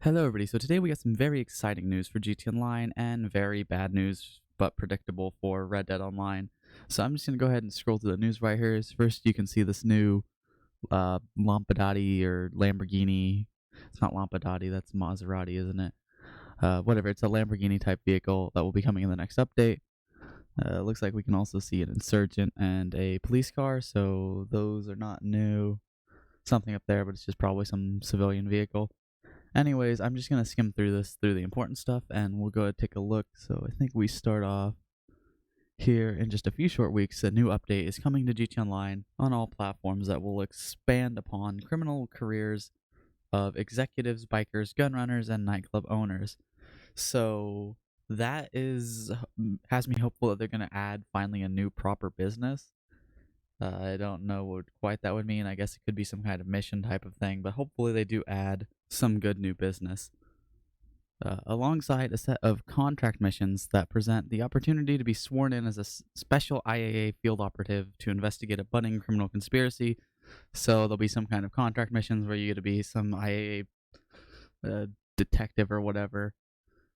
Hello, everybody. So today we got some very exciting news for GT Online and very bad news, but predictable for Red Dead Online. So I'm just gonna go ahead and scroll through the news right here. First, you can see this new Lampadati or Lamborghini. It's not Lampadati, that's Maserati, isn't it? Whatever. It's a Lamborghini type vehicle that will be coming in the next update. Looks like we can also see an insurgent and a police car. So those are not new. Something up there, but it's just probably some civilian vehicle. Anyways, I'm just going to skim through the important stuff, and we'll go ahead and take a look. So I think we start off here in just a few short weeks. A new update is coming to GT Online on all platforms that will expand upon criminal careers of executives, bikers, gun runners, and nightclub owners. So that has me hopeful that they're going to add finally a new proper business. I don't know what quite that would mean. I guess it could be some kind of mission type of thing, but hopefully they do add some good new business. Alongside a set of contract missions that present the opportunity to be sworn in as a special IAA field operative to investigate a budding criminal conspiracy. So there'll be some kind of contract missions where you get to be some IAA detective or whatever.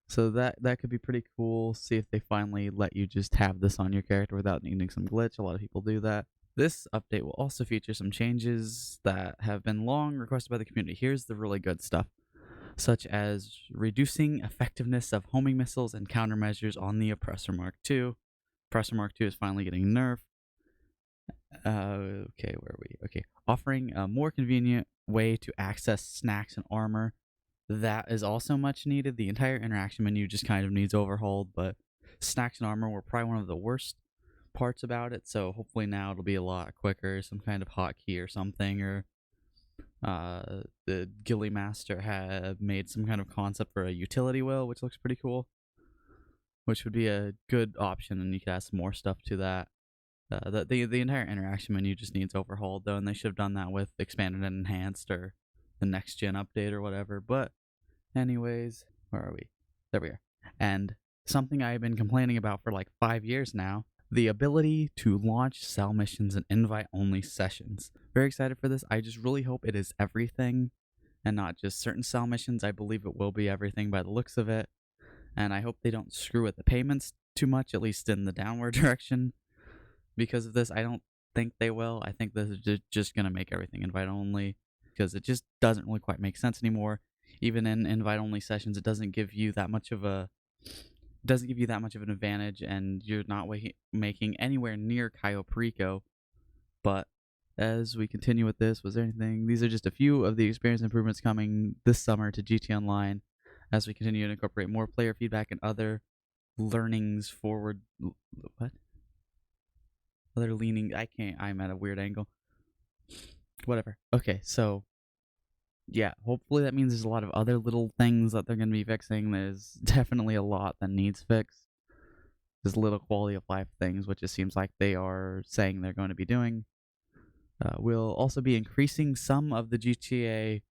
So that could be pretty cool. See if they finally let you just have this on your character without needing some glitch. A lot of people do that. This update will also feature some changes that have been long requested by the community. Here's the really good stuff, such as reducing effectiveness of homing missiles and countermeasures on the Oppressor Mark II. Oppressor Mark II is finally getting nerfed. Okay, where are we? Okay, offering a more convenient way to access snacks and armor. That is also much needed. The entire interaction menu just kind of needs overhauled, but snacks and armor were probably one of the worst parts about it, so hopefully now it'll be a lot quicker, some kind of hotkey or something, or the Gilly Master had made some kind of concept for a utility wheel, which looks pretty cool, which would be a good option, and you could add some more stuff to that. The entire interaction menu just needs overhauled, though, and they should have done that with Expanded and Enhanced or the next gen update or whatever. But anyways, where are we? There we are. And something I've been complaining about for like 5 years now, the ability to launch cell missions and invite-only sessions. Very excited for this. I just really hope it is everything and not just certain cell missions. I believe it will be everything by the looks of it. And I hope they don't screw with the payments too much, at least in the downward direction. Because of this, I don't think they will. I think this is just going to make everything invite-only, because it just doesn't really quite make sense anymore. Even in invite-only sessions, it doesn't give you that much of an advantage, and you're not making anywhere near Cayo Perico. But as we continue with this, was there anything? These are just a few of the experience improvements coming this summer to GT Online as we continue to incorporate more player feedback and other learnings forward. What? Other leaning. I'm at a weird angle. Whatever. Okay, so yeah, hopefully that means there's a lot of other little things that they're going to be fixing. There's definitely a lot that needs fixed. There's little quality of life things, which it seems like they are saying they're going to be doing. We'll also be increasing some of the GTA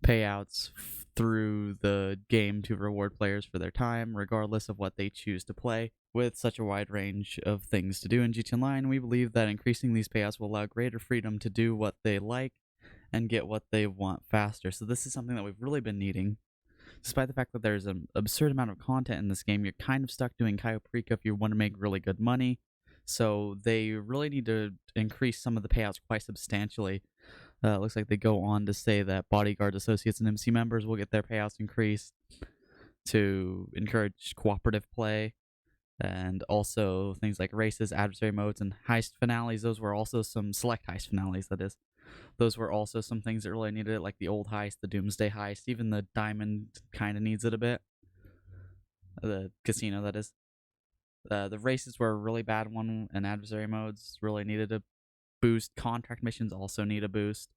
payouts through the game to reward players for their time, regardless of what they choose to play. With such a wide range of things to do in GT Online, we believe that increasing these payouts will allow greater freedom to do what they like and get what they want faster. So this is something that we've really been needing. Despite the fact that there's an absurd amount of content in this game, you're kind of stuck doing Cayo Perico if you want to make really good money. So they really need to increase some of the payouts quite substantially. Looks like they go on to say that bodyguards, associates, and MC members will get their payouts increased to encourage cooperative play. And also things like races, adversary modes, and heist finales. Those were also some select heist finales, that is. Those were also some things that really needed it, like the old heist, the Doomsday heist. Even the Diamond kind of needs it a bit. The casino, that is. The races were a really bad one, and adversary modes really needed a boost. Contract missions also need a boost.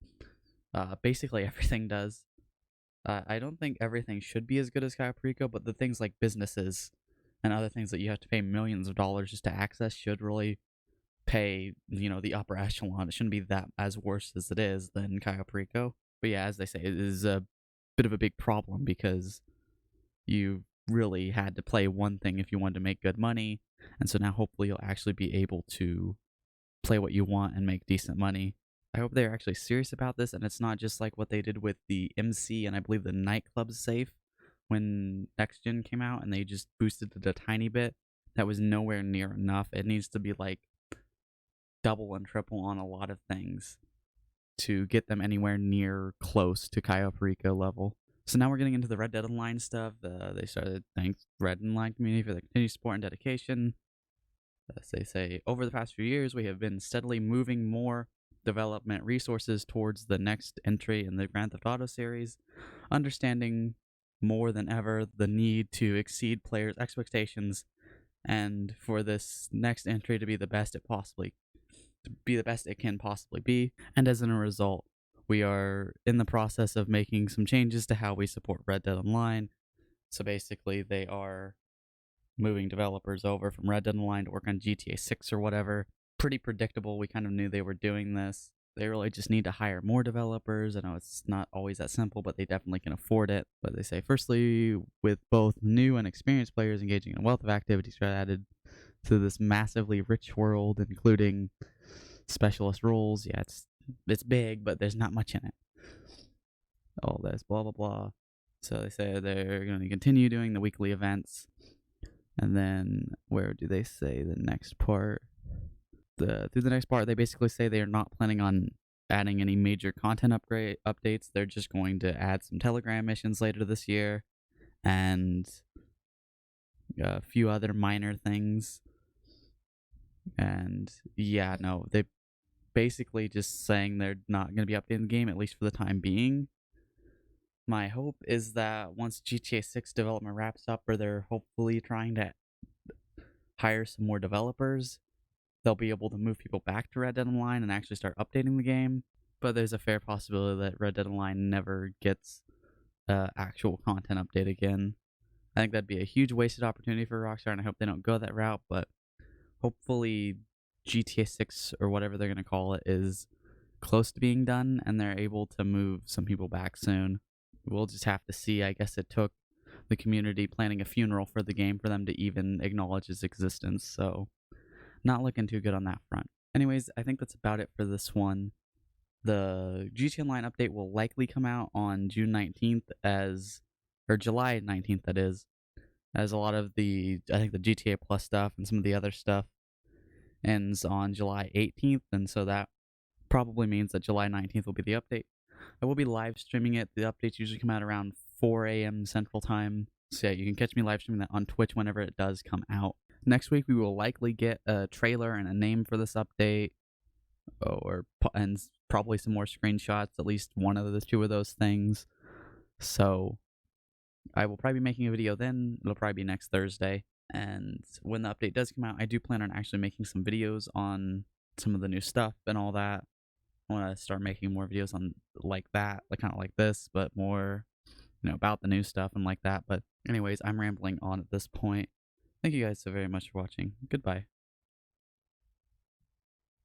Basically everything does. I don't think everything should be as good as Cayo Perico, but the things like businesses and other things that you have to pay millions of dollars just to access should really pay, the upper echelon. It shouldn't be that as worse as it is than Cayo Perico. But yeah, as they say, it is a bit of a big problem because you really had to play one thing if you wanted to make good money, and so now hopefully you'll actually be able to play what you want and make decent money. I hope they're actually serious about this, and it's not just like what they did with the MC and I believe the nightclub safe, when next gen came out and they just boosted it a tiny bit. That was nowhere near enough. It needs to be like double and triple on a lot of things to get them anywhere near close to Cayo Perico level. So now we're getting into the Red Dead Online stuff. They started thanks Red Online community for the continued support and dedication. As they say, over the past few years, we have been steadily moving more development resources towards the next entry in the Grand Theft Auto series, understanding more than ever the need to exceed players' expectations and for this next entry to be the best it can possibly be. And as a result, we are in the process of making some changes to how we support Red Dead Online. So basically, they are moving developers over from Red Dead Online to work on GTA 6 or whatever. Pretty predictable. We kind of knew they were doing this. They really just need to hire more developers. I know it's not always that simple, but they definitely can afford it. But they say, firstly, with both new and experienced players engaging in a wealth of activities added to this massively rich world, including specialist roles. Yeah, it's big, but there's not much in it. All this, blah, blah, blah. So they say they're going to continue doing the weekly events. And then, where do they say the next part? Through the next part, they basically say they are not planning on adding any major content updates. They're just going to add some Telegram missions later this year and a few other minor things. And yeah, no, they basically just saying they're not going to be updating the game, at least for the time being. My hope is that once GTA 6 development wraps up, or they're hopefully trying to hire some more developers, they'll be able to move people back to Red Dead Online and actually start updating the game. But there's a fair possibility that Red Dead Online never gets actual content update again. I think that'd be a huge wasted opportunity for Rockstar, and I hope they don't go that route. But hopefully GTA 6 or whatever they're going to call it is close to being done, and they're able to move some people back soon. We'll just have to see. I guess it took the community planning a funeral for the game for them to even acknowledge its existence, so not looking too good on that front. Anyways, I think that's about it for this one. The GTA Online update will likely come out on June 19th or July 19th, that is, as a lot of I think the GTA Plus stuff and some of the other stuff ends on July 18th, and so that probably means that July 19th will be the update. I will be live streaming it. The updates usually come out around 4 a.m. Central Time, so yeah, you can catch me live streaming that on Twitch whenever it does come out. Next week, we will likely get a trailer and a name for this update, and probably some more screenshots, at least one of the two of those things. So I will probably be making a video then. It'll probably be next Thursday. And when the update does come out, I do plan on actually making some videos on some of the new stuff and all that. I want to start making more videos on like that, like kind of like this, but more, about the new stuff and like that. But anyways, I'm rambling on at this point. Thank you guys so very much for watching. Goodbye.